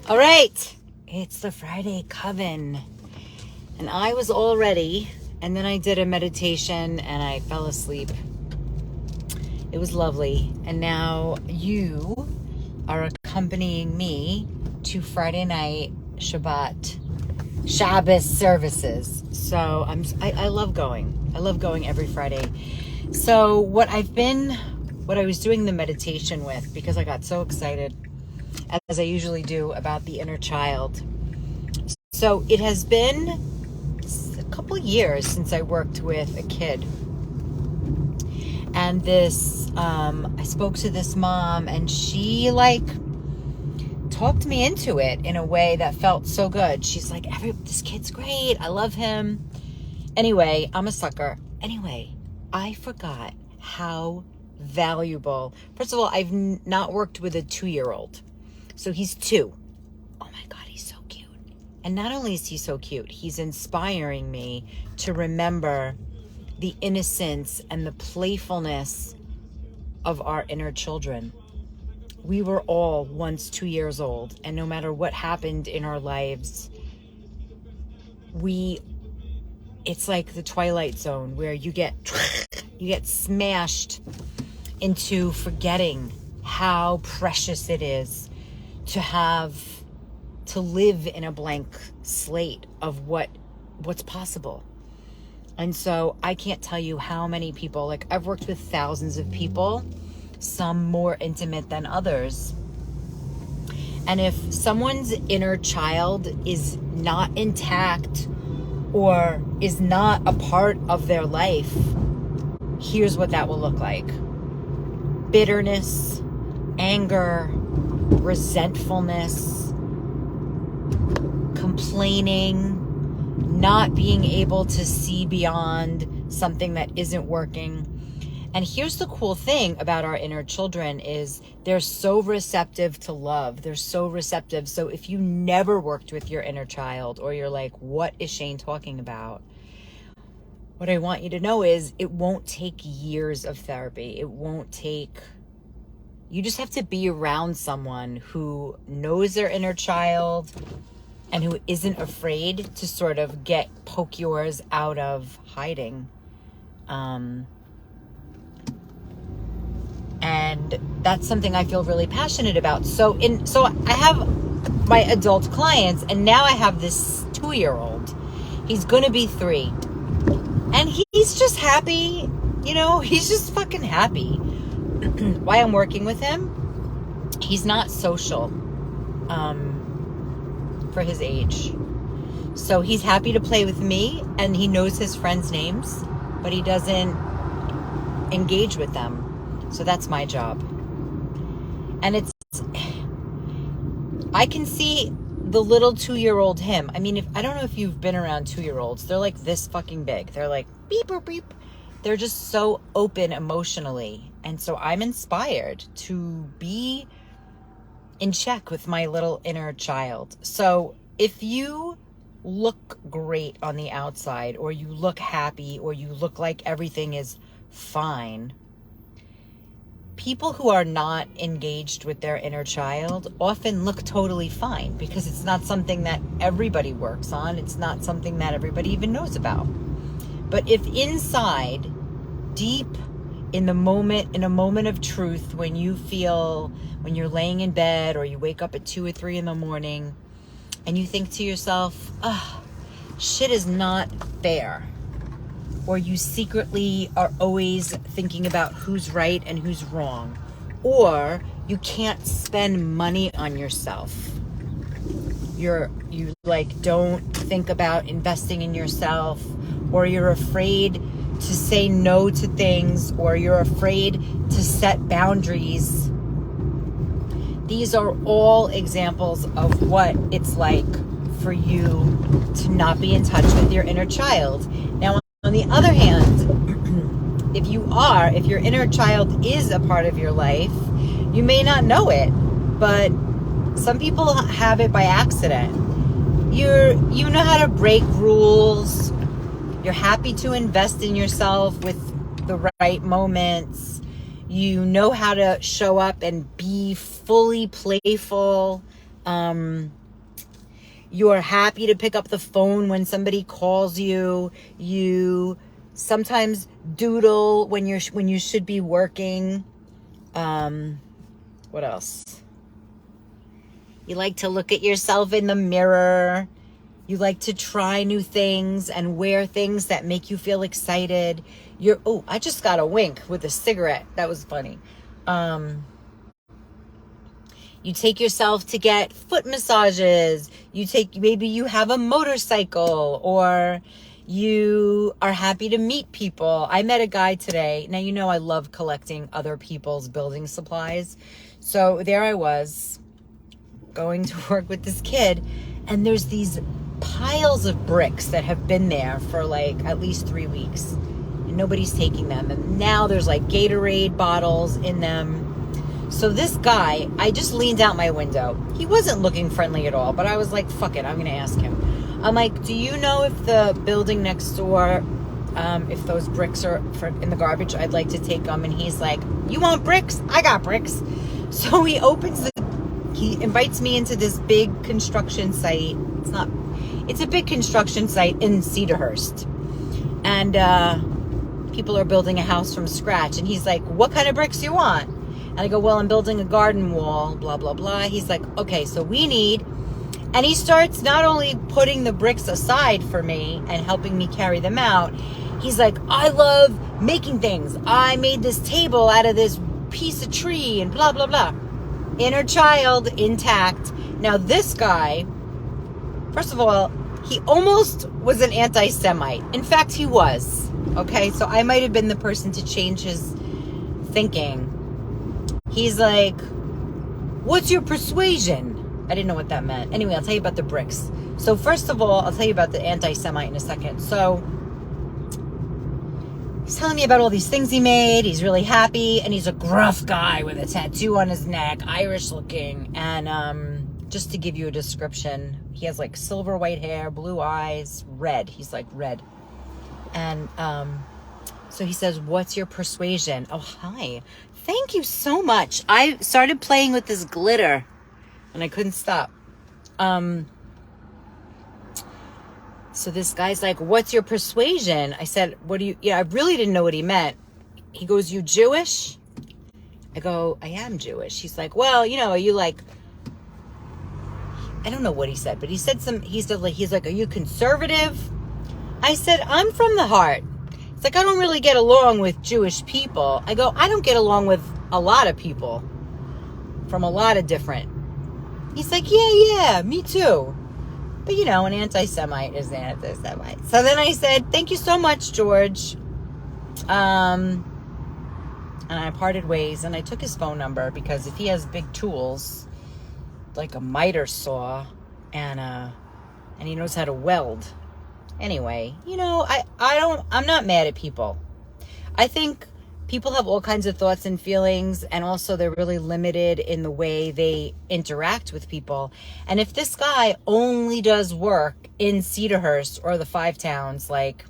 All right, it's the Friday Coven, and I was all ready, and then I did a meditation, and I fell asleep. It was lovely, and now you are accompanying me to Friday night Shabbos services. So I love going. I love going every Friday. So what I was doing the meditation with, because I got so excited, as I usually do, about the inner child. So it has been a couple years since I worked with a kid. And I spoke to this mom, and she talked me into it in a way that felt so good. She's like, this kid's great. I love him. Anyway, I'm a sucker. Anyway, I forgot how valuable. First of all, I've not worked with a 2-year-old. So he's 2. Oh my God, he's so cute. And not only is he so cute, he's inspiring me to remember the innocence and the playfulness of our inner children. We were all once 2 years old, and no matter what happened in our lives, it's like the Twilight Zone, where you get smashed into forgetting how precious it is to live in a blank slate of what's possible. And so I can't tell you how many people, I've worked with thousands of people, some more intimate than others. And if someone's inner child is not intact or is not a part of their life, here's what that will look like: bitterness, anger, resentfulness, complaining, not being able to see beyond something that isn't working. And here's the cool thing about our inner children is they're so receptive to love. They're so receptive. So if you never worked with your inner child, or you're like, what is Shane talking about? What I want you to know is it won't take years of therapy. You just have to be around someone who knows their inner child and who isn't afraid to sort of poke yours out of hiding. And that's something I feel really passionate about. So I have my adult clients, and now I have this 2-year-old. He's going to be 3. And he's just happy. He's just fucking happy. Why I'm working with him, he's not social for his age. So he's happy to play with me, and he knows his friends' names, but he doesn't engage with them. So that's my job. And I can see the little 2-year-old him. I mean, I don't know if you've been around 2-year-olds. They're like this fucking big. They're like beep, beep, beep. They're just so open emotionally. And so I'm inspired to be in check with my little inner child. So if you look great on the outside, or you look happy, or you look like everything is fine, people who are not engaged with their inner child often look totally fine, because it's not something that everybody works on. It's not something that everybody even knows about. But if inside, deep in a moment of truth, when you're laying in bed, or you wake up at 2 or 3 in the morning, and you think to yourself, shit is not fair, or you secretly are always thinking about who's right and who's wrong, or you can't spend money on yourself, you don't think about investing in yourself, or you're afraid to say no to things, or you're afraid to set boundaries. These are all examples of what it's like for you to not be in touch with your inner child. Now, on the other hand, if your inner child is a part of your life, you may not know it, but some people have it by accident. You know how to break rules. You're happy to invest in yourself with the right moments. You know how to show up and be fully playful, You're happy to pick up the phone when somebody calls you. You sometimes doodle when you should be working. What else? You like to look at yourself in the mirror. You like to try new things and wear things that make you feel excited. I just got a wink with a cigarette. That was funny. You take yourself to get foot massages. Maybe you have a motorcycle, or you are happy to meet people. I met a guy today. Now, you know, I love collecting other people's building supplies. So there I was going to work with this kid, and there's these piles of bricks that have been there for like at least 3 weeks, and nobody's taking them. And now there's like Gatorade bottles in them. So this guy, I just leaned out my window. He wasn't looking friendly at all, but I was like, fuck it, I'm going to ask him. I'm like, do you know if the building next door, if those bricks are in the garbage? I'd like to take them. And he's like, you want bricks? I got bricks. So he invites me into this big construction site. It's a big construction site in Cedarhurst. And people are building a house from scratch. And he's like, what kind of bricks do you want? And I go, well, I'm building a garden wall, blah, blah, blah. He's like, okay, so we need... And he starts not only putting the bricks aside for me and helping me carry them out, he's like, I love making things. I made this table out of this piece of tree and blah, blah, blah. Inner child intact. Now, this guy, first of all, he almost was an anti-Semite. In fact, he was. Okay, so I might have been the person to change his thinking. He's like, what's your persuasion? I didn't know what that meant. Anyway, I'll tell you about the bricks. So first of all, I'll tell you about the anti-Semite in a second. So he's telling me about all these things he made. He's really happy. And he's a gruff guy with a tattoo on his neck, Irish looking. And just to give you a description, he has like silver white hair, blue eyes, red. He's like red. And so he says, what's your persuasion? Oh, hi. Thank you so much. I started playing with this glitter and I couldn't stop. So this guy's like, what's your persuasion? I said, I really didn't know what he meant. He goes, you Jewish? I go, I am Jewish. He's like, well, are you like, I don't know what he said, but he's like, are you conservative? I said, I'm from the heart. It's like, I don't really get along with Jewish people. I go, I don't get along with a lot of people from a lot of different. He's like, yeah, me too. But an anti-Semite is an anti-Semite. So then I said, thank you so much, George. And I parted ways, and I took his phone number because if he has big tools, like a miter saw, and he knows how to weld. Anyway, I'm not mad at people. I think people have all kinds of thoughts and feelings, and also they're really limited in the way they interact with people. And if this guy only does work in Cedarhurst or the Five Towns, like,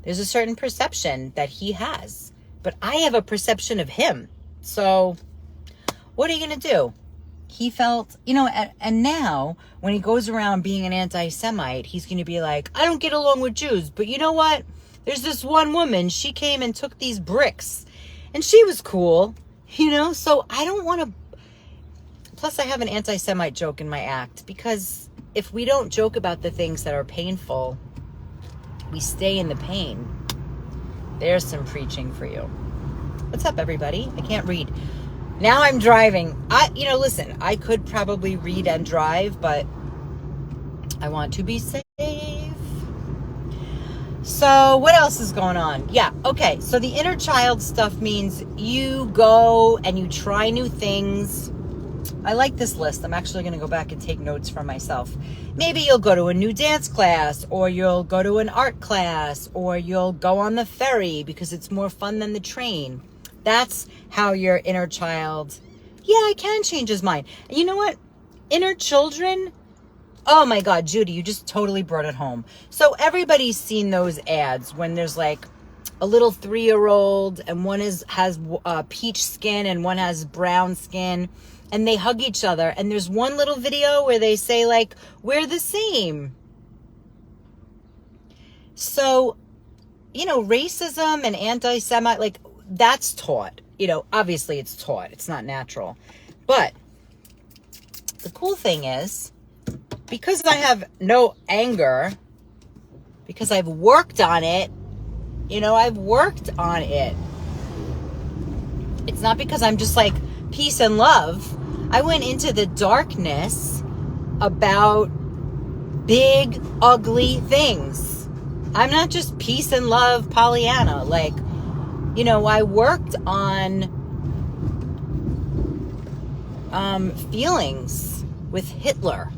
there's a certain perception that he has. But I have a perception of him. So what are you going to do? He felt, and now when he goes around being an anti-Semite, he's going to be like, I don't get along with Jews, but you know what? There's this one woman, she came and took these bricks and she was cool, so I don't want to. Plus I have an anti-Semite joke in my act, because if we don't joke about the things that are painful, we stay in the pain. There's some preaching for you. What's up, everybody? I can't read. Now I'm driving. Listen, I could probably read and drive, but I want to be safe. So what else is going on? Yeah, okay. So the inner child stuff means you go and you try new things. I like this list. I'm actually going to go back and take notes for myself. Maybe you'll go to a new dance class, or you'll go to an art class, or you'll go on the ferry because it's more fun than the train. That's how your inner child, I can change his mind. And you know what? Inner children, oh my God, Judy, you just totally brought it home. So everybody's seen those ads when there's like a little 3-year-old and one has peach skin and one has brown skin. and they hug each other. And there's one little video where they say, like, we're the same. So, you know, racism and anti-Semite, like, that's taught. You know, obviously it's taught. It's not natural. But the cool thing is, because I have no anger, because I've worked on it, you know, I've worked on it. It's not because I'm just like peace and love. I went into the darkness about big, ugly things. I'm not just peace and love Pollyanna. Like, you know, I worked on feelings with Hitler,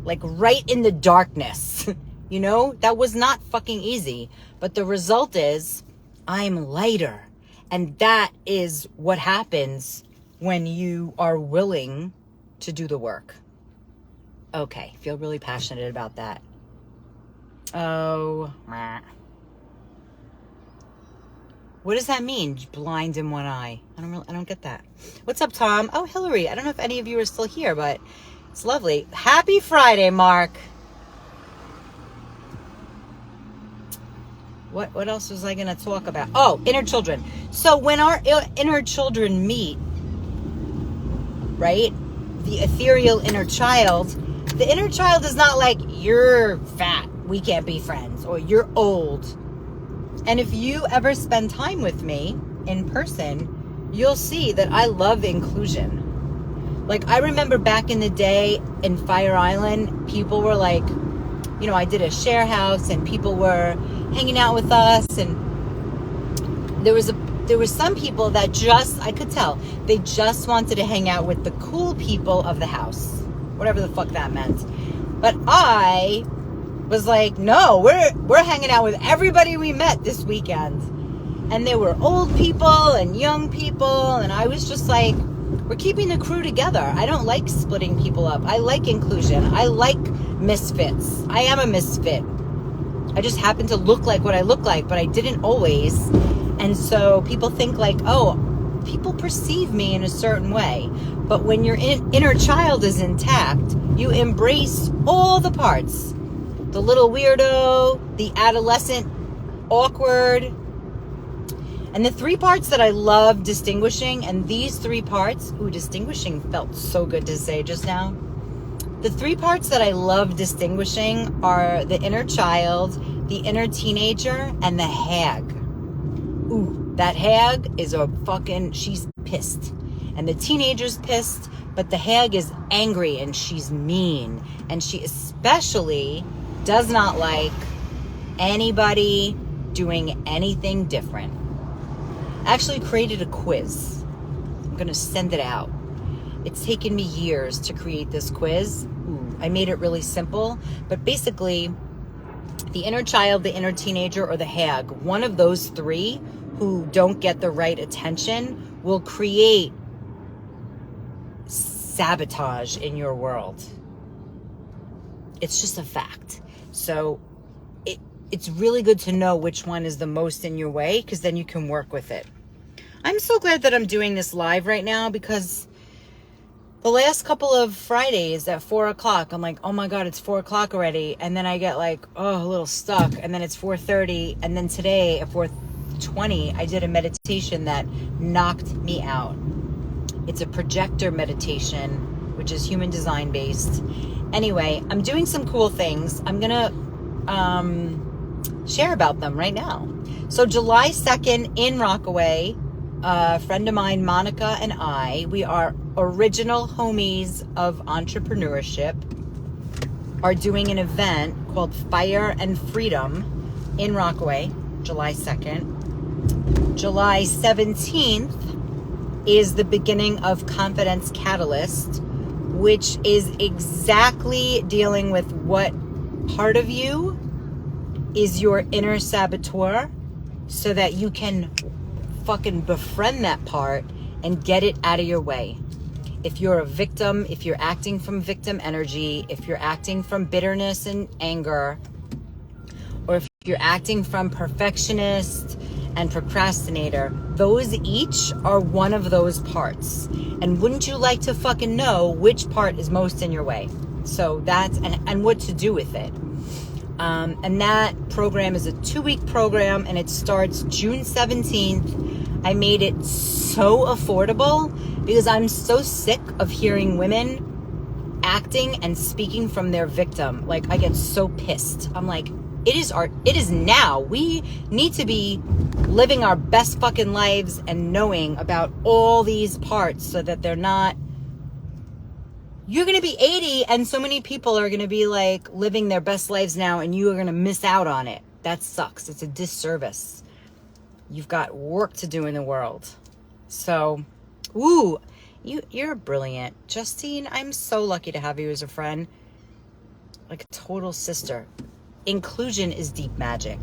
like right in the darkness. You know, that was not fucking easy. But the result is I'm lighter. And that is what happens when you are willing to do the work. Okay, feel really passionate about that. Oh, what does that mean? Blind in one eye. I don't get that. What's up, Tom? Oh, Hillary. I don't know if any of you are still here, but it's lovely. Happy Friday, Mark. What else was I going to talk about? Oh, inner children. So when our inner children meet, right? The ethereal inner child, the inner child is not like, you're fat, we can't be friends, or you're old. And if you ever spend time with me in person, you'll see that I love inclusion. Like, I remember back in the day in Fire Island, people were like, you know, I did a share house and people were hanging out with us, and there was some people that just, I could tell, they just wanted to hang out with the cool people of the house, whatever the fuck that meant. But I was like, no, we're hanging out with everybody we met this weekend. And there were old people and young people, and I was just like, we're keeping the crew together. I don't like splitting people up. I like inclusion. I like misfits. I am a misfit. I just happen to look like what I look like, but I didn't always. And so people think like, oh, people perceive me in a certain way. But when your inner child is intact, you embrace all the parts. The little weirdo, the adolescent awkward. And the three parts that I love distinguishing, and these three parts, distinguishing felt so good to say just now. The three parts that I love distinguishing are the inner child, the inner teenager, and the hag. Ooh, that hag is she's pissed. And the teenager's pissed, but the hag is angry and she's mean. And she especially does not like anybody doing anything different. I actually created a quiz. I'm going to send it out. It's taken me years to create this quiz. I made it really simple, but basically the inner child, the inner teenager, or the hag, one of those three who don't get the right attention will create sabotage in your world. It's just a fact. So it's really good to know which one is the most in your way, because then you can work with it. I'm so glad that I'm doing this live right now, because the last couple of Fridays at 4 o'clock, I'm like, oh my God, it's 4 o'clock already. And then I get like, oh, a little stuck. And then it's 4:30. And then today at 4:20, I did a meditation that knocked me out. It's a projector meditation, which is human design based. Anyway, I'm doing some cool things. I'm going to share about them right now. So July 2nd in Rockaway, a friend of mine, Monica, and I, we are original homies of entrepreneurship, are doing an event called Fire and Freedom in Rockaway, July 2nd. July 17th is the beginning of Confidence Catalyst, which is exactly dealing with what part of you is your inner saboteur, so that you can fucking befriend that part and get it out of your way. If you're a victim, if you're acting from victim energy, if you're acting from bitterness and anger, or if you're acting from perfectionist and procrastinator, those each are one of those parts. And wouldn't you like to fucking know which part is most in your way? So that's, and what to do with it. And that program is a 2-week program, and it starts June 17th. I made it so affordable because I'm so sick of hearing women acting and speaking from their victim. Like, I get so pissed. I'm like, it is now. We need to be living our best fucking lives and knowing about all these parts so that they're not, you're going to be 80 and so many people are going to be like living their best lives now and you are going to miss out on it. That sucks. It's a disservice. You've got work to do in the world. So, you're brilliant. Justine, I'm so lucky to have you as a friend. Like a total sister. Inclusion is deep magic.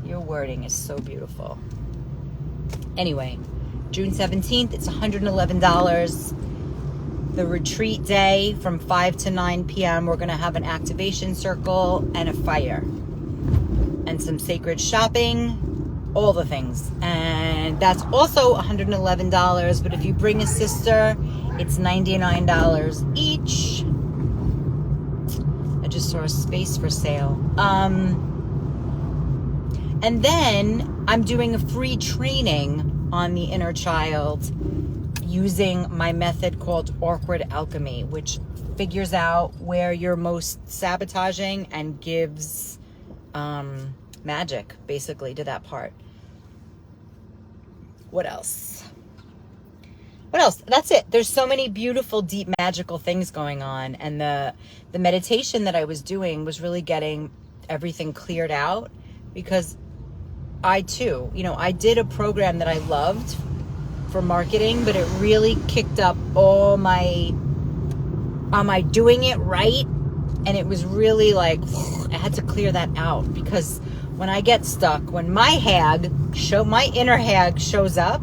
Your wording is so beautiful. Anyway, June 17th, it's $111. The retreat day from 5 to 9 p.m. We're going to have an activation circle and a fire. And some sacred shopping, all the things. And that's also $111. But if you bring a sister, it's $99 each. I just saw a space for sale. And then I'm doing a free training on the inner child using my method called Awkward Alchemy, which figures out where you're most sabotaging and gives magic, basically, to that part. What else? That's it. There's so many beautiful, deep, magical things going on. And the meditation that I was doing was really getting everything cleared out, because I too, I did a program that I loved for marketing, but it really kicked up all my, am I doing it right? And it was really like, I had to clear that out, because when I get stuck, when my inner hag shows up,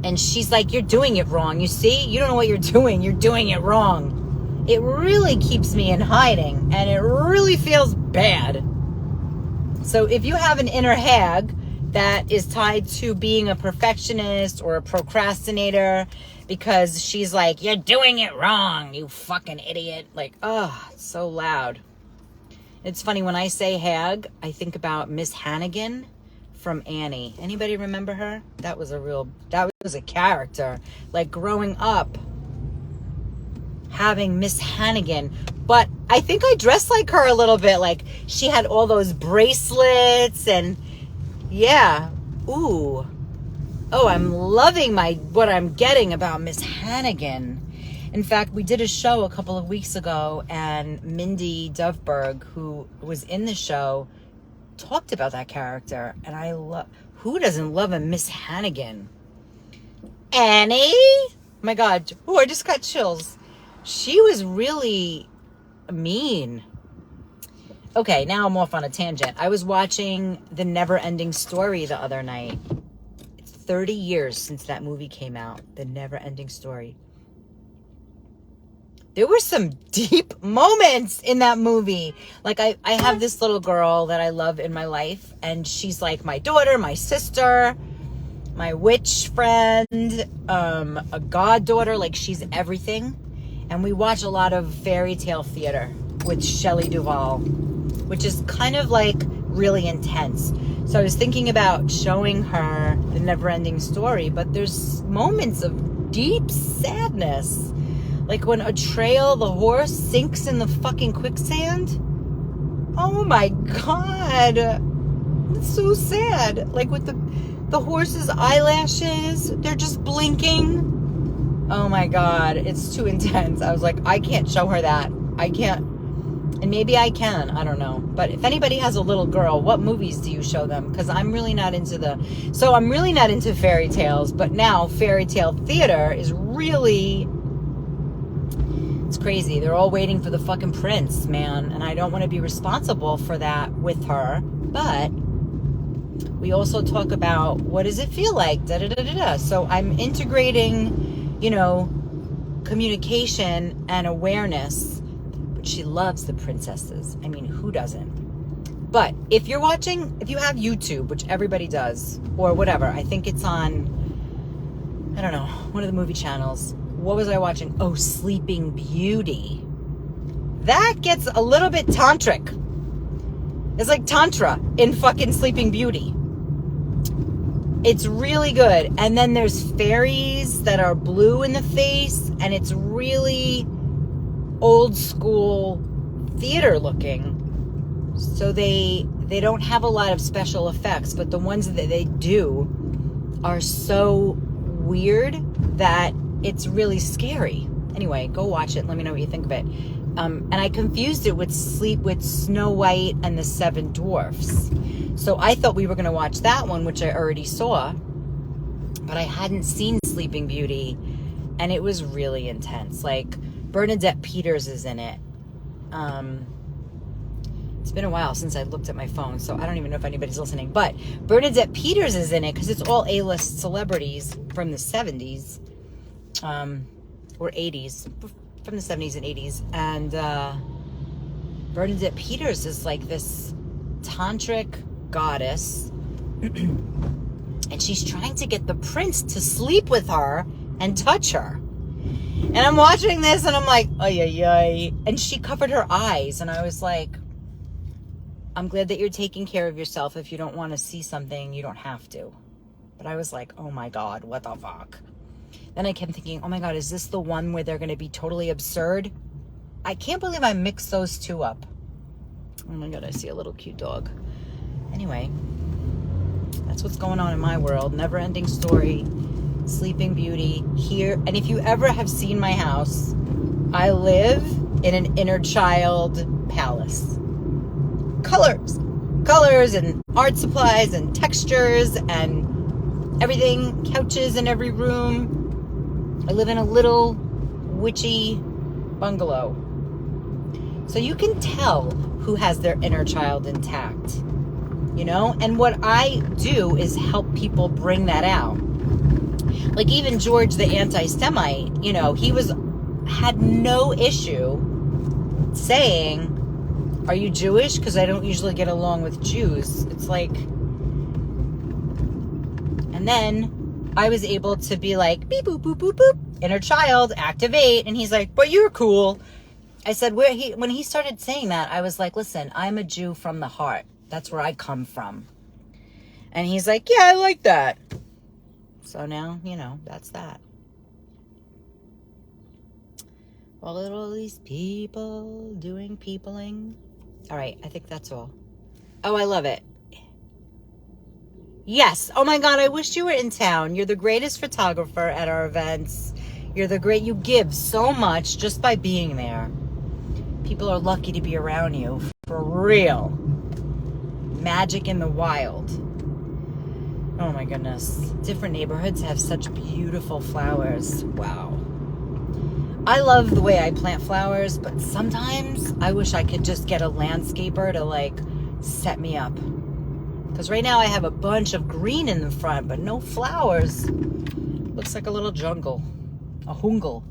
and she's like, you're doing it wrong. You see? You don't know what you're doing. You're doing it wrong. It really keeps me in hiding, and it really feels bad. So if you have an inner hag that is tied to being a perfectionist or a procrastinator because she's like, you're doing it wrong, you fucking idiot. Like, it's so loud. It's funny, when I say hag, I think about Miss Hannigan from Annie. Anybody remember her? That was a character. Like, growing up, having Miss Hannigan. But I think I dressed like her a little bit. Like, she had all those bracelets and, yeah. Ooh. Oh, I'm loving what I'm getting about Miss Hannigan. In fact, we did a show a couple of weeks ago, and Mindy Dovberg, who was in the show, talked about that character, and who doesn't love a Miss Hannigan? Annie? Oh my God. Oh, I just got chills. She was really mean. Okay, now I'm off on a tangent. I was watching The Never Ending Story the other night. It's 30 years since that movie came out, The Never Ending Story. There were some deep moments in that movie. Like, I have this little girl that I love in my life, and she's like my daughter, my sister, my witch friend, a goddaughter. Like, she's everything. And we watch a lot of fairy tale theater with Shelley Duvall, which is kind of like really intense. So I was thinking about showing her The Never Ending Story, but there's moments of deep sadness. Like when Atreyu, the horse, sinks in the fucking quicksand. Oh my God. It's so sad. Like with the horse's eyelashes, they're just blinking. Oh my God. It's too intense. I was like, I can't show her that. I can't. And maybe I can. I don't know. But if anybody has a little girl, what movies do you show them? Because I'm really not into fairy tales. But now fairy tale theater is really... It's crazy. They're all waiting for the fucking prince, man. And I don't want to be responsible for that with her. But we also talk about, what does it feel like? Da-da-da-da-da. So I'm integrating, communication and awareness. But she loves the princesses. I mean, who doesn't? But if you have YouTube, which everybody does, or whatever, I think it's on, I don't know, one of the movie channels. What was I watching? Oh, Sleeping Beauty. That gets a little bit tantric. It's like Tantra in fucking Sleeping Beauty. It's really good. And then there's fairies that are blue in the face, and it's really old school theater looking. So they don't have a lot of special effects, but the ones that they do are so weird that it's really scary. Anyway, go watch it and let me know what you think of it. And I confused it with Snow White and the Seven Dwarfs. So I thought we were going to watch that one, which I already saw, but I hadn't seen Sleeping Beauty, and it was really intense. Like, Bernadette Peters is in it. It's been a while since I looked at my phone, so I don't even know if anybody's listening. But Bernadette Peters is in it because it's all A-list celebrities from the 70s, or 80s, from the 70s and 80s. And Bernadette Peters is like this tantric goddess, and she's trying to get the prince to sleep with her and touch her. And I'm watching this, and I'm like, ay, ay, ay. And she covered her eyes, and I was like, I'm glad that you're taking care of yourself. If you don't want to see something, you don't have to. But I was like, oh my God, what the fuck? Then I kept thinking, oh my God, is this the one where they're going to be totally absurd? I can't believe I mixed those two up. Oh my God, I see a little cute dog. Anyway, that's what's going on in my world. Never ending story. Sleeping Beauty here. And if you ever have seen my house, I live in an inner child palace. Colors and art supplies and textures and everything, couches in every room. I live in a little witchy bungalow. So you can tell who has their inner child intact, you know? And what I do is help people bring that out. Like even George the anti-Semite, you know, he had no issue saying, are you Jewish? Because I don't usually get along with Jews. It's like, and then I was able to be like, beep, boop, boop, boop, boop, inner child, activate. And he's like, but you're cool. I said, when he started saying that, I was like, listen, I'm a Jew from the heart. That's where I come from. And he's like, yeah, I like that. So now, you know, that's that. Well, look at all these people doing peopling. All right, I think that's all. Oh, I love it. Yes. Oh my God, I wish you were in town. You're the greatest photographer at our events. You give so much just by being there. People are lucky to be around you. For real. Magic in the wild. Oh my goodness. Different neighborhoods have such beautiful flowers. Wow. I love the way I plant flowers, but sometimes I wish I could just get a landscaper to like set me up. Because right now I have a bunch of green in the front, but no flowers. Looks like a little jungle. A jungle.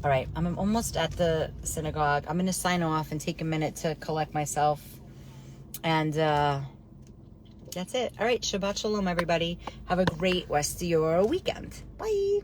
All right, I'm almost at the synagogue. I'm going to sign off and take a minute to collect myself. And that's it. All right, Shabbat Shalom, everybody. Have a great rest of your weekend. Bye.